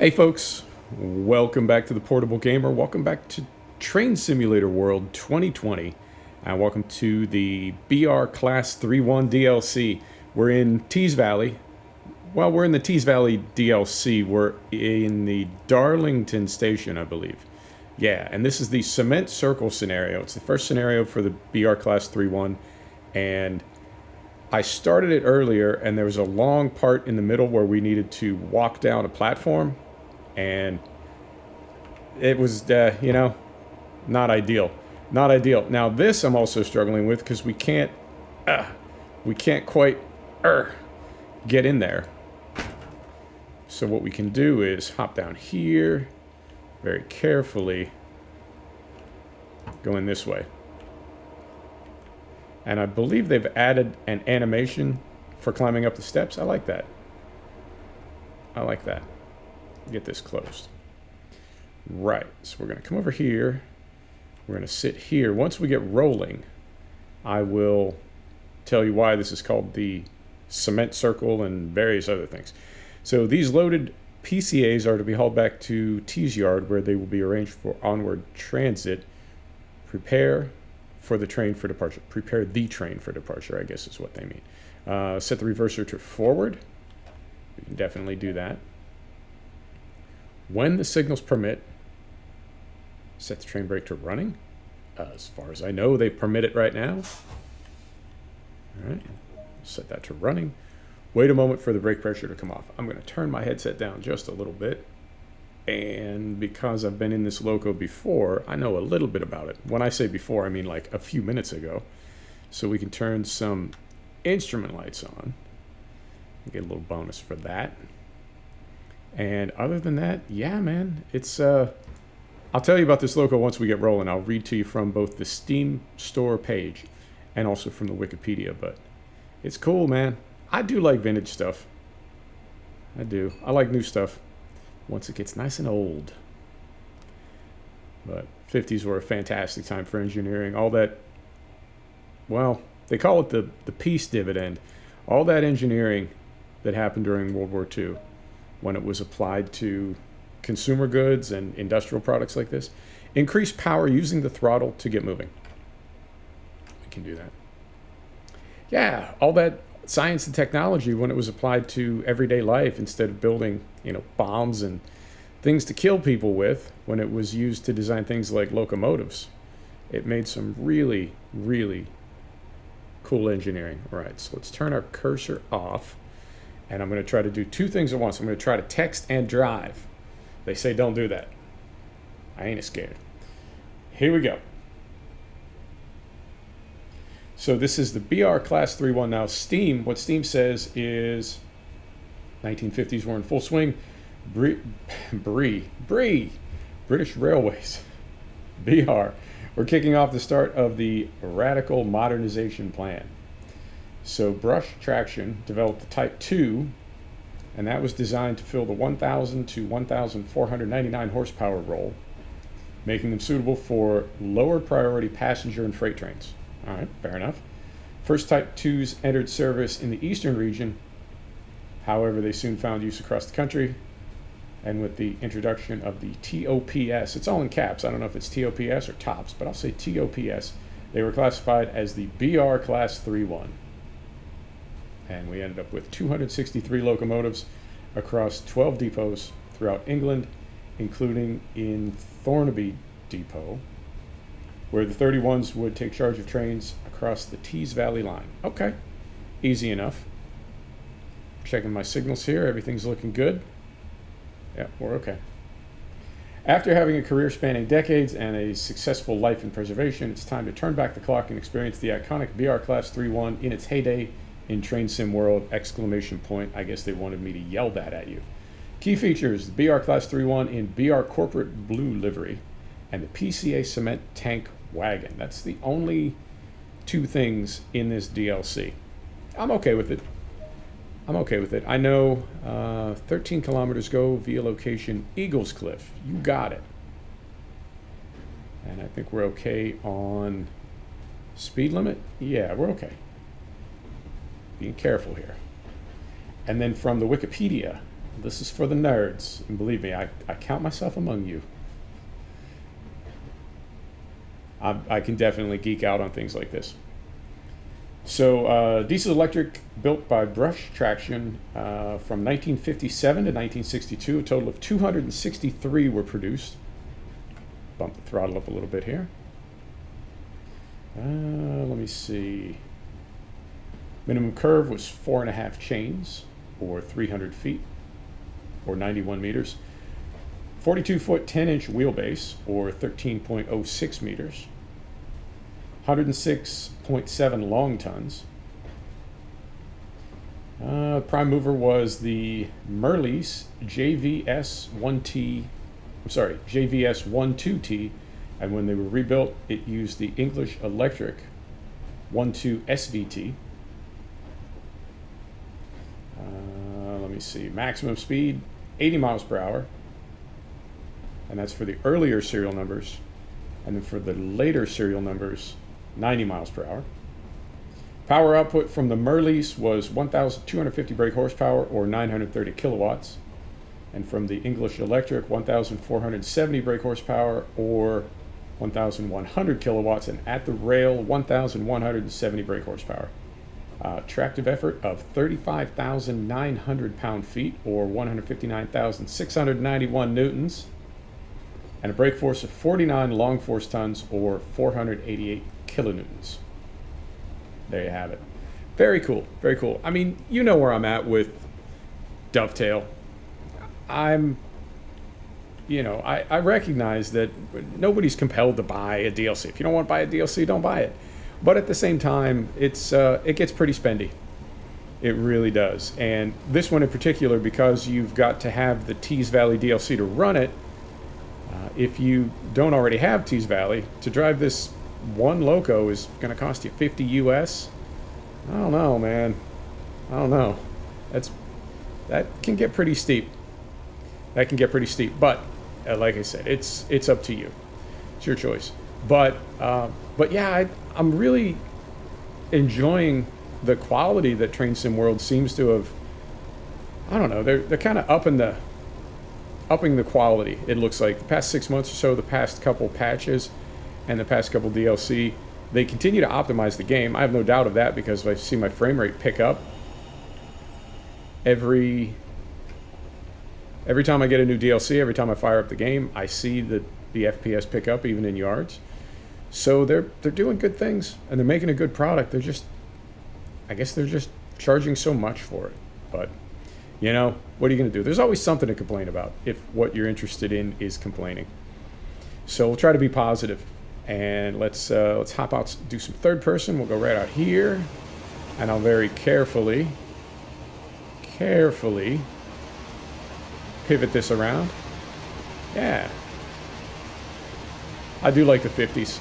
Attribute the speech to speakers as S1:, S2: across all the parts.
S1: Hey folks, welcome back to the Portable Gamer. Welcome back to Train Simulator World 2020. And welcome to the BR Class 3-1 DLC. We're in Tees Valley. Well, we're in the Tees Valley DLC. We're in the Darlington Station, I believe. Yeah, and this is the Cement Circle scenario. It's the first scenario for the BR Class 3-1. And I started it earlier, and there was a long part in the middle where we needed to walk down a platform. And it was, not ideal. Not ideal. Now this I'm also struggling with because we can't quite get in there. So what we can do is hop down here, very carefully, going this way. And I believe they've added an animation for climbing up the steps. I like that. I like that. Get this closed. Right, so we're going to come over here. We're going to sit here. Once we get rolling, I will tell you why this is called the Cement Circle and various other things. So these loaded PCAs are to be hauled back to T's Yard, where they will be arranged for onward transit. Prepare for the train for departure. Prepare the train for departure, I guess is what they mean. Set the reverser to forward. We can definitely do that. When the signals permit, set the train brake to running. As far as I know, they permit it right now. All right, set that to running. Wait a moment for the brake pressure to come off. I'm going to turn my headset down just a little bit. And because I've been in this loco before, I know a little bit about it. When I say before, I mean like a few minutes ago. So we can turn some instrument lights on. Get a little bonus for that. And other than that, yeah, man, it's, I'll tell you about this loco once we get rolling. I'll read to you from both the Steam store page and also from the Wikipedia, but it's cool, man. I do like vintage stuff. I do. I like new stuff once it gets nice and old. But 50s were a fantastic time for engineering. All that, well, they call it the peace dividend. All that engineering that happened during World War II, when it was applied to consumer goods and industrial products like this. Increase power using the throttle to get moving. We can do that. Yeah, all that science and technology when it was applied to everyday life instead of building, bombs and things to kill people with, when it was used to design things like locomotives. It made some really, really cool engineering. All right, so let's turn our cursor off. And I'm going to try to do two things at once. I'm going to try to text and drive. They say don't do that. I ain't scared. Here we go. So this is the BR Class 3-1 now. Steam, what Steam says is 1950s were in full swing. British Railways, BR, we're kicking off the start of the radical modernization plan. So Brush Traction developed the Type 2, and that was designed to fill the 1,000 to 1,499 horsepower role, making them suitable for lower priority passenger and freight trains. All right, fair enough. First Type 2s entered service in the eastern region. However, they soon found use across the country, and with the introduction of the TOPS, it's all in caps. I don't know if it's TOPS or TOPS, but I'll say TOPS. They were classified as the BR Class 3-1. And we ended up with 263 locomotives across 12 depots throughout England, including in Thornaby Depot, where the 31s would take charge of trains across the Tees Valley line. Okay, easy enough. Checking my signals here, everything's looking good. Yeah, we're okay. After having a career spanning decades and a successful life in preservation, it's time to turn back the clock and experience the iconic BR Class 3-1 in its heyday in Train Sim World, ! I guess they wanted me to yell that at you. Key features, the BR Class 3-1 in BR Corporate Blue livery and the PCA Cement Tank Wagon. That's the only two things in this DLC. I'm okay with it. I know 13 kilometers go via location Eagles Cliff. You got it. And I think we're okay on speed limit. Yeah, we're okay. Being careful here. And then from the Wikipedia, This is for the nerds, and believe me, I count myself among you. I can definitely geek out on things like this. So diesel electric, built by Brush Traction from 1957 to 1962. A total of 263 were produced. Bump the throttle up a little bit here. Let me see. Minimum curve was 4.5 chains, or 300 feet, or 91 meters. 42-foot 10-inch wheelbase, or 13.06 meters. 106.7 long tons. Prime mover was the Merleys JVS 12T, and when they were rebuilt, it used the English Electric 12 SVT. Let me see, maximum speed 80 miles per hour, and that's for the earlier serial numbers, and then for the later serial numbers, 90 miles per hour. Power output from the Merleys was 1,250 brake horsepower, or 930 kilowatts, and from the English Electric, 1,470 brake horsepower, or 1,100 kilowatts, and at the rail, 1,170 brake horsepower. Tractive effort of 35,900 pound-feet, or 159,691 newtons, and a brake force of 49 long force tons, or 488 kilonewtons. There you have it. Very cool, very cool. I mean, you know where I'm at with Dovetail. I recognize that nobody's compelled to buy a DLC. If you don't want to buy a DLC, don't buy it. But at the same time, it gets pretty spendy. It really does. And this one in particular, because you've got to have the Tees Valley DLC to run it, if you don't already have Tees Valley, to drive this one loco is going to cost you 50 US. I don't know, man. I don't know. That can get pretty steep. But like I said, it's up to you. It's your choice. But yeah, I'm really enjoying the quality that Train Sim World seems to have. I don't know. They're kind of upping the quality. It looks like the past 6 months or so, the past couple patches, and the past couple DLC, they continue to optimize the game. I have no doubt of that, because I see my frame rate pick up every time I get a new DLC. Every time I fire up the game, I see the FPS pick up, even in yards. So they're doing good things, and they're making a good product. I guess they're just charging so much for it. But what are you going to do? There's always something to complain about if what you're interested in is complaining. So we'll try to be positive, and let's hop out, do some third person. We'll go right out here, and I'll very carefully pivot this around. Yeah, I do like the 50s.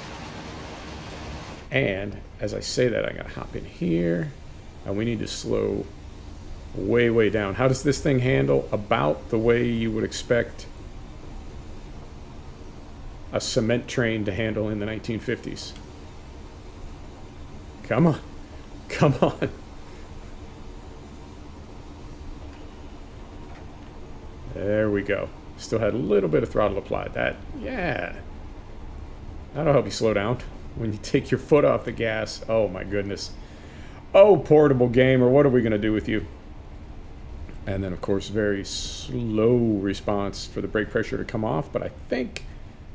S1: And as I say that, I gotta hop in here, and we need to slow way down. How does this thing handle? About the way you would expect a cement train to handle in the 1950s. Come on. There we go. Still had a little bit of throttle applied. That'll help you slow down when you take your foot off the gas. Oh my goodness. Oh, portable gamer, what are we going to do with you? And then, of course, very slow response for the brake pressure to come off. But I think,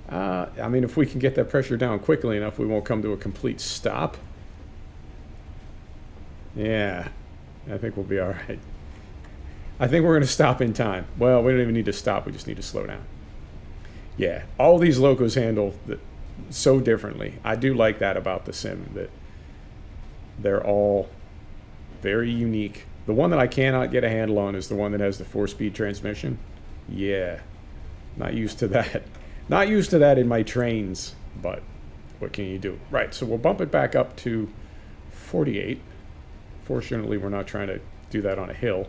S1: if we can get that pressure down quickly enough, we won't come to a complete stop. Yeah, I think we'll be all right. I think we're going to stop in time. Well, we don't even need to stop. We just need to slow down. Yeah, all these locos handle so differently. I do like that about the sim, that they're all very unique. The one that I cannot get a handle on is the one that has the 4-speed transmission. Yeah, not used to that. Not used to that in my trains, but what can you do? Right, so we'll bump it back up to 48. Fortunately, we're not trying to do that on a hill.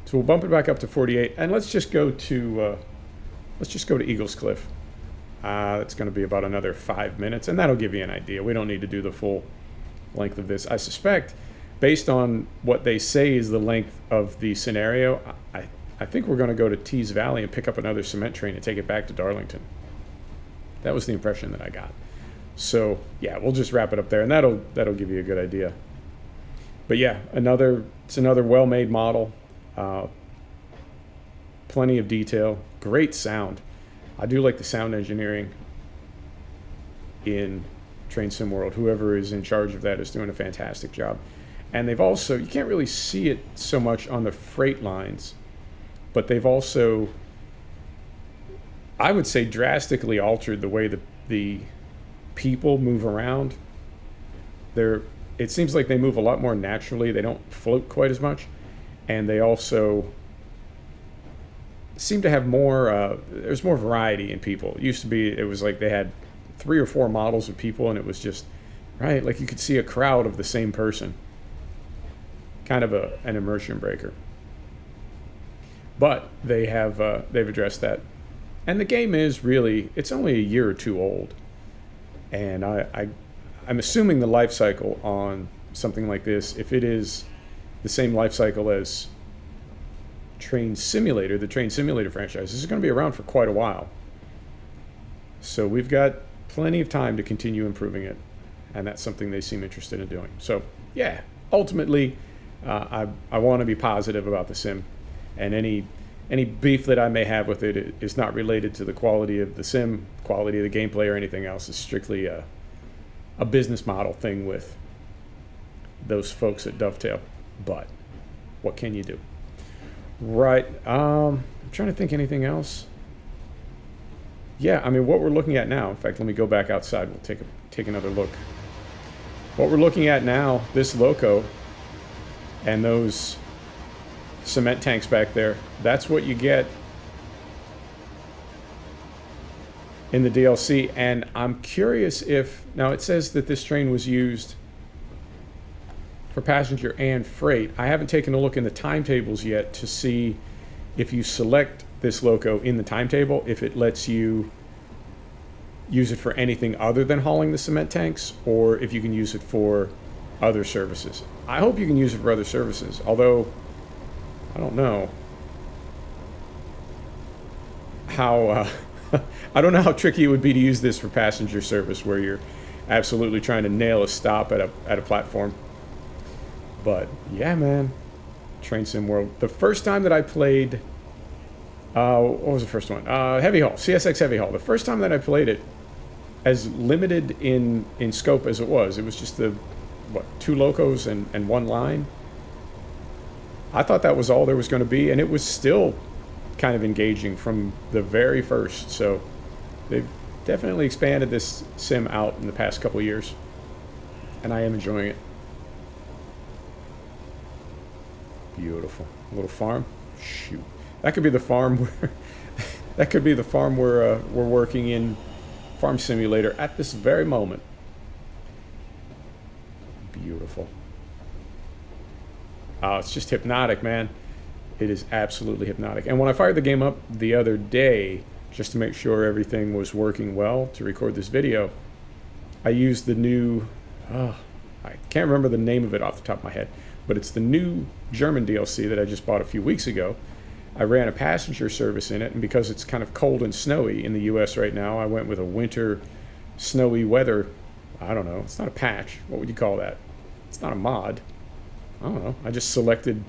S1: So we'll bump it back up to 48, and let's just go to Eagles Cliff. That's going to be about another 5 minutes, and that'll give you an idea. We don't need to do the full length of this. I suspect, based on what they say is the length of the scenario, I think we're going to go to Tees Valley and pick up another cement train and take it back to Darlington. That was the impression that I got. So yeah, we'll just wrap it up there, and that'll give you a good idea. But yeah, it's another well-made model. Plenty of detail, great sound. I do like the sound engineering in Train Sim World. Whoever is in charge of that is doing a fantastic job. And they've also, you can't really see it so much on the freight lines, but they've also, I would say, drastically altered the way the people move around. It seems like they move a lot more naturally. They don't float quite as much. And they also seem to have more, there's more variety in people. It used to be, it was like they had 3 or 4 models of people, and it was just, right, like you could see a crowd of the same person. Kind of an immersion breaker. But they've addressed that. And the game is really, it's only a year or 2 old. And I'm assuming the life cycle on something like this, if it is the same life cycle as Train Simulator, the Train Simulator franchise, this is going to be around for quite a while. So we've got plenty of time to continue improving it, and that's something they seem interested in doing. So yeah, ultimately, I want to be positive about the sim, and any beef that I may have with it is not related to the quality of the sim, quality of the gameplay, or anything else. It's strictly a business model thing with those folks at Dovetail. But what can you do? Right. I'm trying to think anything else. Yeah, I mean, what we're looking at now, in fact, let me go back outside. We'll take another look. What we're looking at now, this loco and those cement tanks back there, that's what you get in the DLC. And I'm curious if, now it says that this train was used for passenger and freight. I haven't taken a look in the timetables yet to see if you select this loco in the timetable, if it lets you use it for anything other than hauling the cement tanks, or if you can use it for other services. I hope you can use it for other services, although I don't know how I don't know how tricky it would be to use this for passenger service where you're absolutely trying to nail a stop at a platform. But yeah, man, Train Sim World. The first time that I played, what was the first one? Heavy Haul, CSX Heavy Haul. The first time that I played it, as limited in scope as it was just the 2 locos and 1 line. I thought that was all there was going to be, and it was still kind of engaging from the very first. So they've definitely expanded this sim out in the past couple of years, and I am enjoying it. Beautiful little farm. Shoot, that could be the farm where that could be the farm where we're working in Farm Simulator at this very moment. Beautiful. Oh, it's just hypnotic, man. It is absolutely hypnotic. And when I fired the game up the other day, just to make sure everything was working well to record this video, I used the new, I can't remember the name of it off the top of my head, but it's the new German DLC that I just bought a few weeks ago. I ran a passenger service in it, and because it's kind of cold and snowy in the US right now, I went with a winter snowy weather. I don't know, it's not a patch. What would you call that? It's not a mod. I don't know. I just selected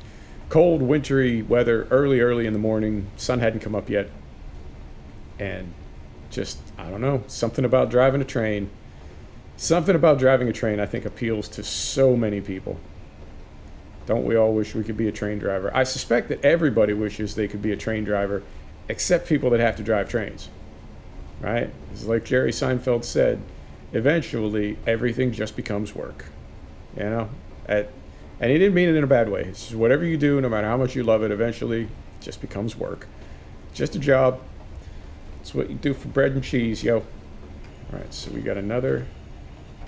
S1: cold, wintry weather early in the morning. Sun hadn't come up yet. And just, I don't know, something about driving a train. Something about driving a train I think appeals to so many people. Don't we all wish we could be a train driver? I suspect that everybody wishes they could be a train driver, except people that have to drive trains, right? It's like Jerry Seinfeld said, eventually everything just becomes work, you know? And he didn't mean it in a bad way. It's just whatever you do, no matter how much you love it, eventually it just becomes work. Just a job. It's what you do for bread and cheese, yo. All right, so we got another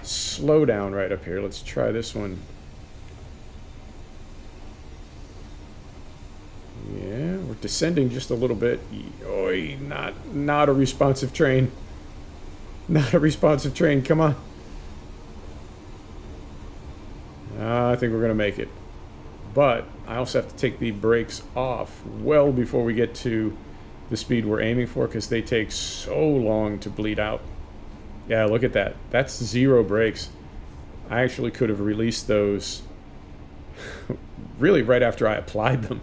S1: slowdown right up here. Let's try this one. Yeah, we're descending just a little bit. Oy, not a responsive train. Not a responsive train. Come on. I think we're going to make it. but I also have to take the brakes off well before we get to the speed we're aiming for, because they take so long to bleed out. Yeah, look at that. That's 0 brakes. I actually could have released those really right after I applied them,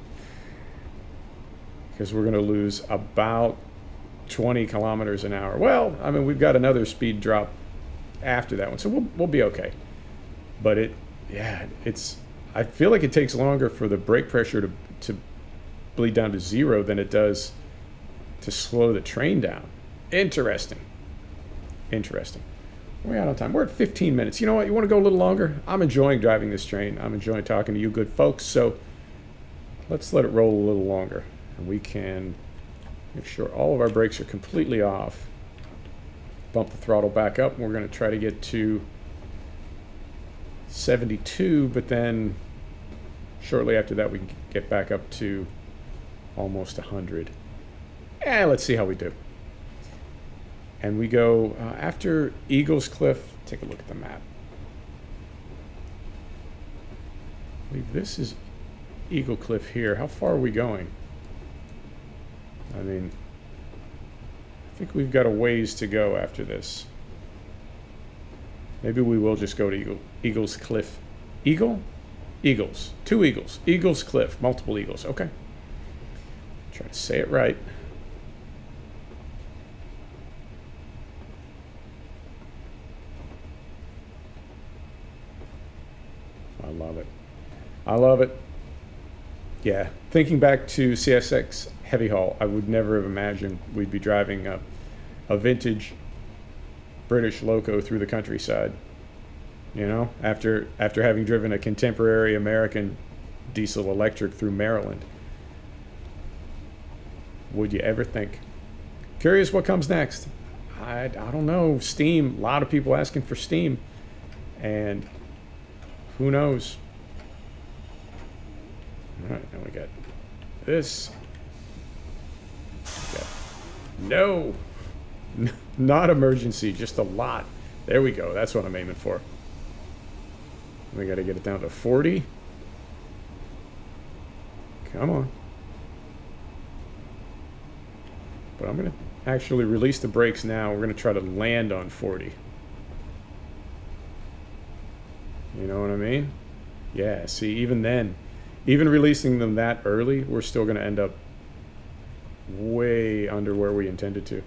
S1: because we're going to lose about 20 kilometers an hour. Well, I mean, we've got another speed drop after that one, so we'll be okay. But I feel like it takes longer for the brake pressure to bleed down to 0 than it does to slow the train down. Interesting. We're out on time. We're at 15 minutes. You know what? You want to go a little longer? I'm enjoying driving this train. I'm enjoying talking to you good folks. So let's let it roll a little longer. And we can make sure all of our brakes are completely off. Bump the throttle back up. And we're going to try to get to 72, but then shortly after that we can get back up to almost 100. Let's see how we do. And we go after Eagles Cliff. Take a look at the map. I believe this is Eagle Cliff here. How far are we going? I mean, I think we've got a ways to go after this. Maybe we will just go to Eagles Cliff. Eagles. 2 Eagles. Eagles Cliff. Multiple Eagles. Okay. Try to say it right. I love it. Yeah. Thinking back to CSX Heavy Haul, I would never have imagined we'd be driving a vintage British loco through the countryside. You know, after having driven a contemporary American diesel electric through Maryland. Would you ever think? Curious what comes next. I don't know. Steam. A lot of people asking for steam. And who knows? All right, now we got this. No, not emergency, just a lot. There we go. That's what I'm aiming for. We got to get it down to 40. Come on. But I'm going to actually release the brakes now. We're going to try to land on 40. You know what I mean? Yeah, see, even then, even releasing them that early, we're still going to end up way under where we intended to.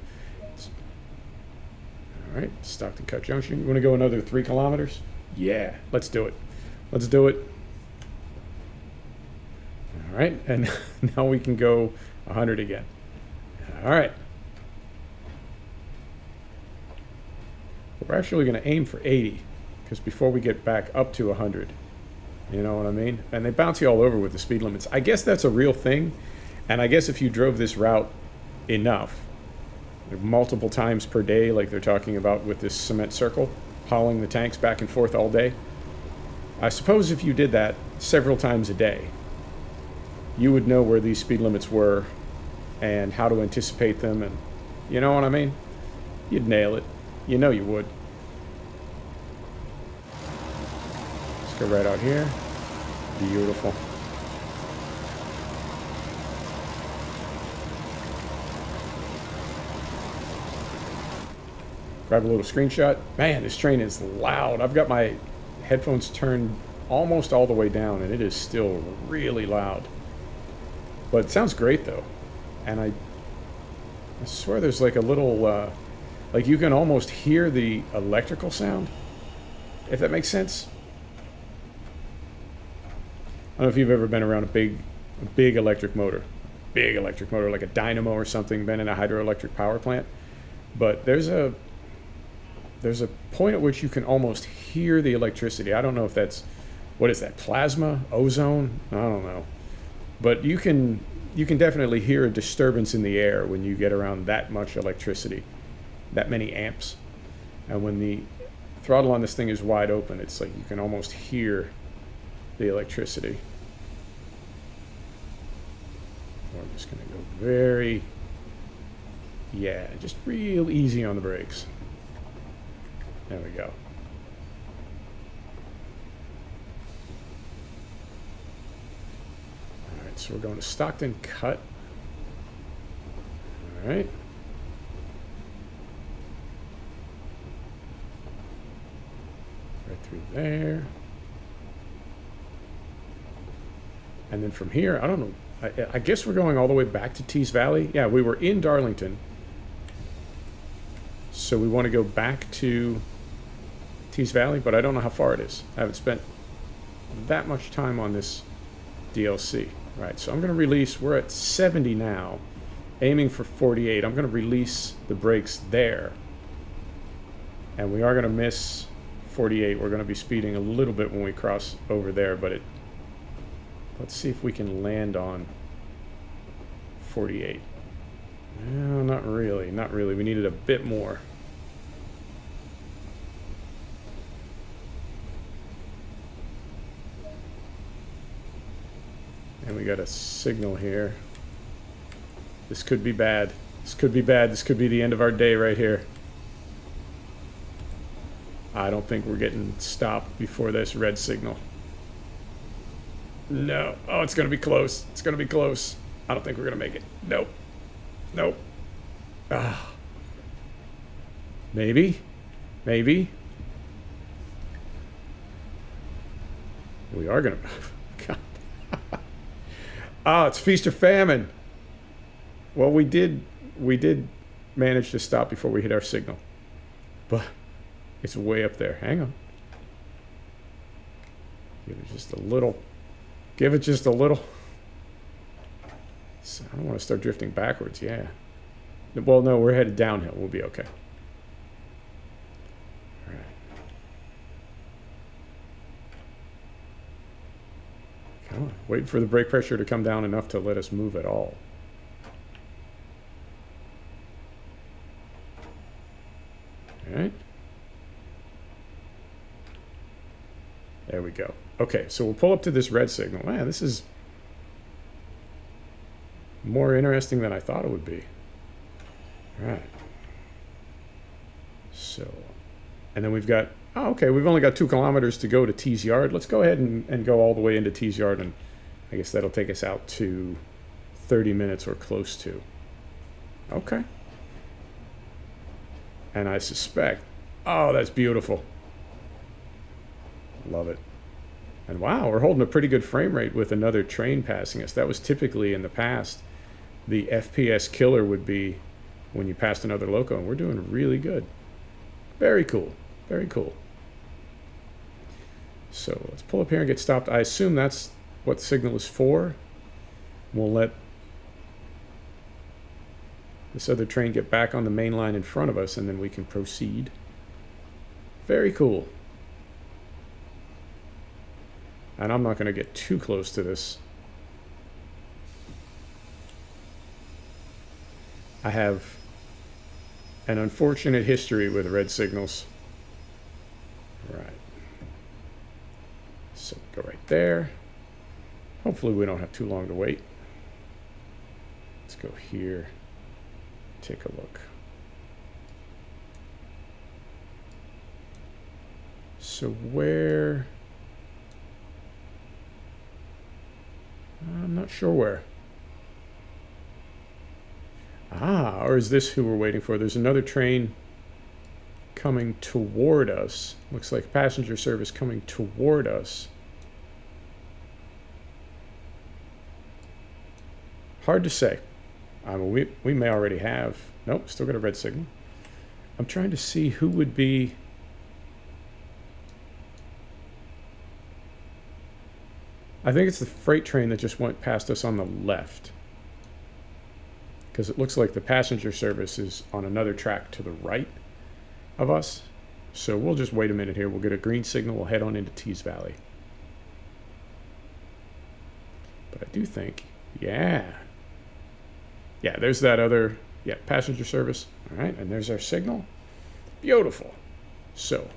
S1: All right, Stockton Cut Junction. You want to go another 3 kilometers? Yeah, let's do it. Let's do it. All right, and now we can go 100 again. All right. We're actually going to aim for 80, because before we get back up to 100, you know what I mean? And they bounce you all over with the speed limits. I guess that's a real thing. And I guess if you drove this route enough, multiple times per day, like they're talking about with this cement circle, hauling the tanks back and forth all day, I suppose if you did that several times a day, you would know where these speed limits were and how to anticipate them. And you know what I mean? You'd nail it. You know you would. Let's go right out here. Beautiful. Grab a little screenshot. Man, this train is loud. I've got my headphones turned almost all the way down, and it is still really loud. But it sounds great, though. And I swear there's like a little, like you can almost hear the electrical sound, if that makes sense. I don't know if you've ever been around a big electric motor. Big electric motor, like a dynamo or something, been in a hydroelectric power plant. But there's a point at which you can almost hear the electricity. I don't know if that's, what is that, plasma, ozone? I don't know. But you can definitely hear a disturbance in the air when you get around that much electricity, that many amps. And when the throttle on this thing is wide open, it's like you can almost hear the electricity. I'm just going to go just real easy on the brakes. There we go. right, so we're going to Stockton Cut. All right. Right through there. And then from here, I don't know. I guess we're going all the way back to Tees Valley. Yeah, we were in Darlington. So we want to go back to Tees Valley, but I don't know how far it is. I haven't spent that much time on this DLC. All right, so I'm going to release. We're at 70 now, aiming for 48. I'm going to release the brakes there. And we are going to miss 48. We're going to be speeding a little bit when we cross over there, but let's see if we can land on 48. No, not really. Not really. We needed a bit more. And we got a signal here. This could be bad. This could be bad. This could be the end of our day right here. I don't think we're getting stopped before this red signal. No. Oh, it's going to be close. It's going to be close. I don't think we're going to make it. Nope. Nope. Ah. Maybe. Maybe. We are going to... God. Ah, it's feast or famine. Well, we did manage to stop before we hit our signal. But it's way up there. Hang on. Give it just a little... Give it just a little. So I don't want to start drifting backwards. Yeah. Well, no, we're headed downhill. We'll be okay. All right. Come on. Waiting for the brake pressure to come down enough to let us move at all. All right. There we go. Okay, so we'll pull up to this red signal. Man, this is more interesting than I thought it would be. All right. So, and then we've got, oh, okay, we've only got 2 kilometers to go to Tees Yard. Let's go ahead and go all the way into Tees Yard, and I guess that'll take us out to 30 minutes or close to. Okay. And I suspect, oh, that's beautiful. Love it. And wow, we're holding a pretty good frame rate with another train passing us. That was typically in the past, the FPS killer would be when you passed another loco, and we're doing really good. Very cool. Very cool. So let's pull up here and get stopped. I assume that's what the signal is for. We'll let this other train get back on the main line in front of us, and then we can proceed. Very cool. And I'm not going to get too close to this. I have an unfortunate history with red signals. Right. So go right there. Hopefully we don't have too long to wait. Let's go here. Take a look. So where... I'm not sure where. Ah, or is this who we're waiting for? There's another train coming toward us. Looks like passenger service coming toward us. Hard to say. I mean, we may already have. Nope, still got a red signal. I'm trying to see who would be... I think it's the freight train that just went past us on the left. Because it looks like the passenger service is on another track to the right of us. So we'll just wait a minute here. We'll get a green signal. We'll head on into Tees Valley. But I do think, yeah. Yeah, there's that other, yeah, passenger service. All right, and there's our signal. Beautiful. So,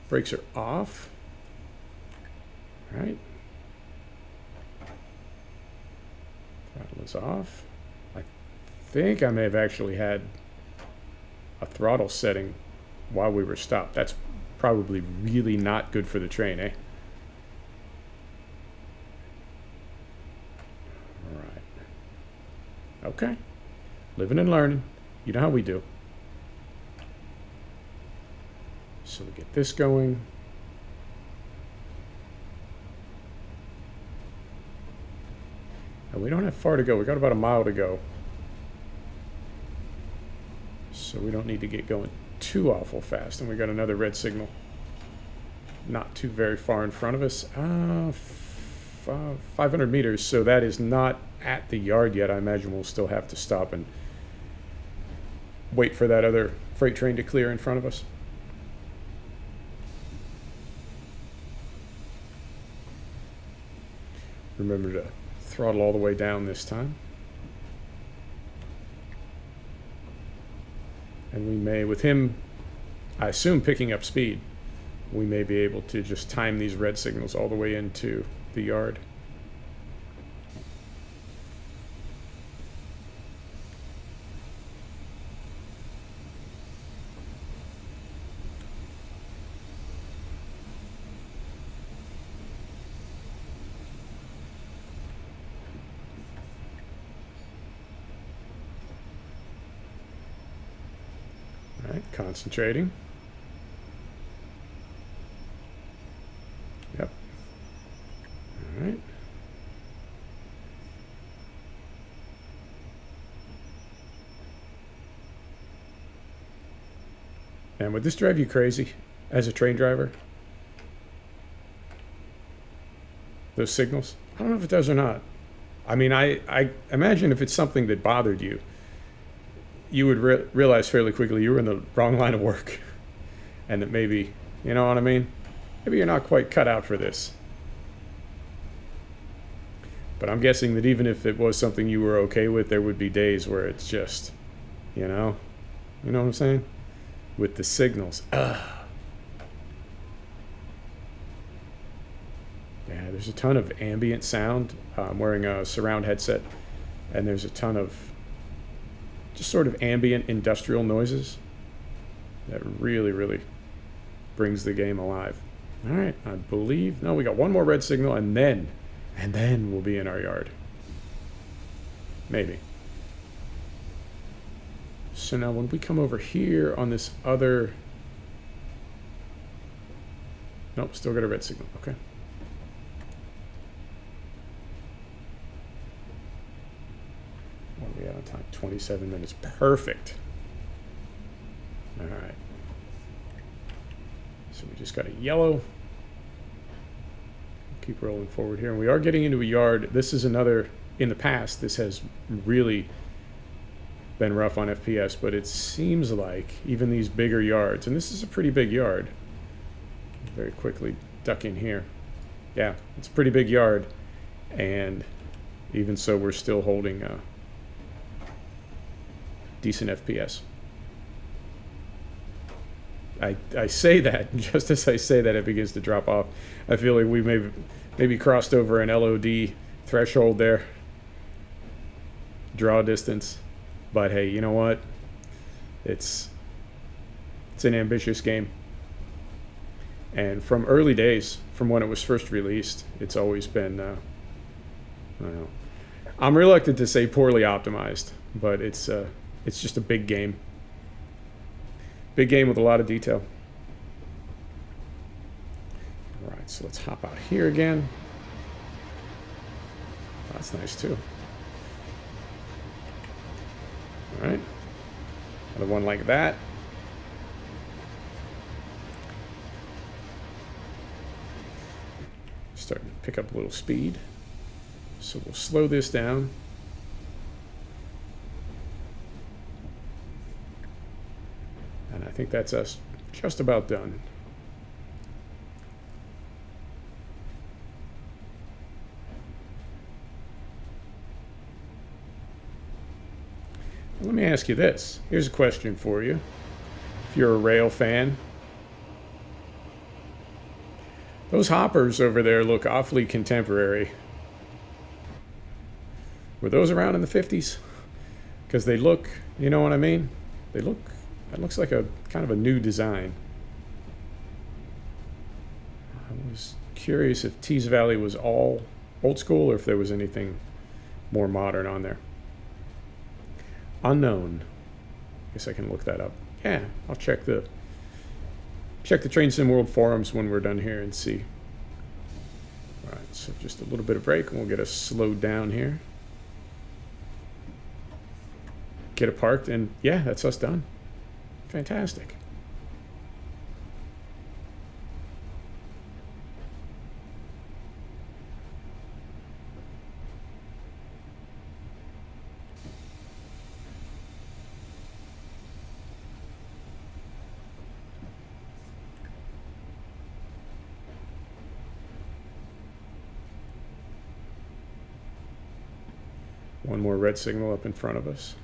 S1: brakes are off. All right. Throttle is off. I think I may have actually had a throttle setting while we were stopped. That's probably really not good for the train, eh? Okay. Living and learning. You know how we do. So we get this going. And we don't have far to go. We got about a mile to go. So we don't need to get going too awful fast. And we got another red signal. Not too very far in front of us. 500 meters. So that is not at the yard yet. I imagine we'll still have to stop and wait for that other freight train to clear in front of us. Remember to throttle all the way down this time. And we may, with him, I assume, picking up speed, we may be able to just time these red signals all the way into the yard. All right, concentrating. Yep. All right. And would this drive you crazy as a train driver? Those signals? I don't know if it does or not. I mean, I imagine if it's something that bothered you, you would realize fairly quickly you were in the wrong line of work. And that maybe, you know what I mean? Maybe you're not quite cut out for this. But I'm guessing that even if it was something you were okay with, there would be days where it's just, you know what I'm saying? With the signals. Yeah, there's a ton of ambient sound. I'm wearing a surround headset, and there's a ton of just sort of ambient industrial noises that really, really brings the game alive. All right, I believe, no, we got one more red signal, and then we'll be in our yard. Maybe. So now when we come over here on this other, nope, still got a red signal, okay. What are we at on time? 27 minutes, perfect. All right. So we just got a yellow. Keep rolling forward here. And we are getting into a yard. This is another, in the past, this has really been rough on FPS, but it seems like even these bigger yards, and this is a pretty big yard. Very quickly duck in here. Yeah, it's a pretty big yard. And even so, we're still holding decent FPS. I say that, just as I say that, it begins to drop off. I feel like we maybe crossed over an LOD threshold there. Draw distance. But hey, you know what? It's an ambitious game. And from early days, from when it was first released, it's always been, I don't know. I'm reluctant to say poorly optimized, but it's just a big game. Big game with a lot of detail. All right, so let's hop out here again. That's nice too. All right, another one like that. Starting to pick up a little speed. So we'll slow this down. And I think that's us just about done. Let me ask you this. Here's a question for you. If you're a rail fan, those hoppers over there look awfully contemporary. Were those around in the 50s? Because they look, you know what I mean? They look, it looks like a kind of a new design. I was curious if Tees Valley was all old school or if there was anything more modern on there. Unknown. Guess I can look that up. Yeah, I'll check the Train Sim World forums when we're done here and see. All right, so just a little bit of break and we'll get us slowed down here. Get it parked, and yeah, that's us done. Fantastic. One more red signal up in front of us.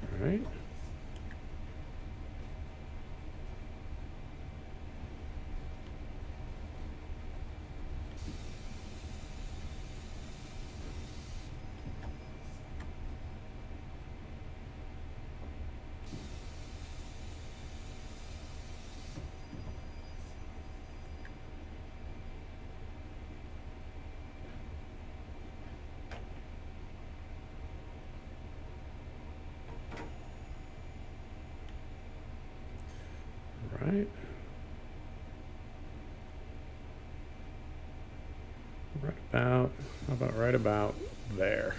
S1: All right. Right. How about right about there?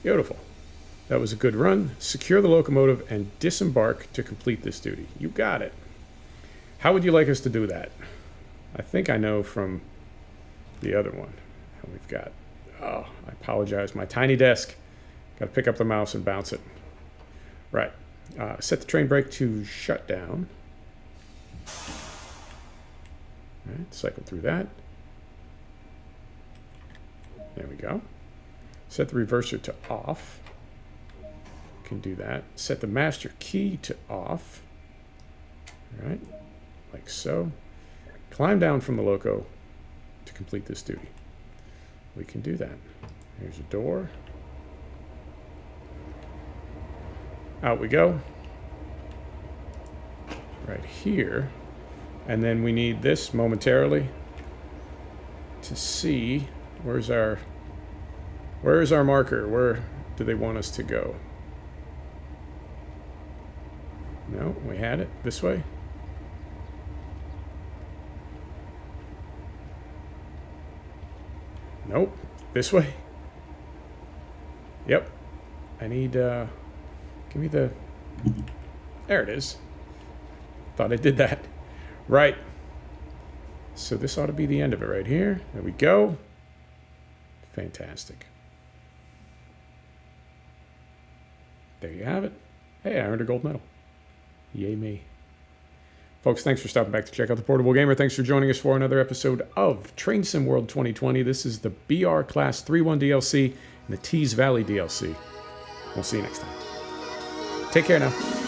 S1: Beautiful. That was a good run. Secure the locomotive and disembark to complete this duty. You got it. How would you like us to do that? I think I know from the other one. We've got, oh, I apologize, my tiny desk. Got to pick up the mouse and bounce it. Right. Set the train brake to shut down. All right, cycle through that. There we go. Set the reverser to off. Can do that. Set the master key to off. All right, like so. Climb down from the loco to complete this duty. We can do that. Here's a door. Out we go. Right here. And then we need this momentarily to see where's our marker? Where do they want us to go? No, we had it. This way. Nope. This way. Yep. I need, give me the, there it is. Thought I did that. Right. So this ought to be the end of it right here. There we go. Fantastic. There you have it. Hey, I earned a gold medal. Yay me. Folks, thanks for stopping back to check out the Portable Gamer. Thanks for joining us for another episode of Train Sim World 2020. This is the BR Class 3-1 DLC and the Tees Valley DLC. We'll see you next time. Take care now.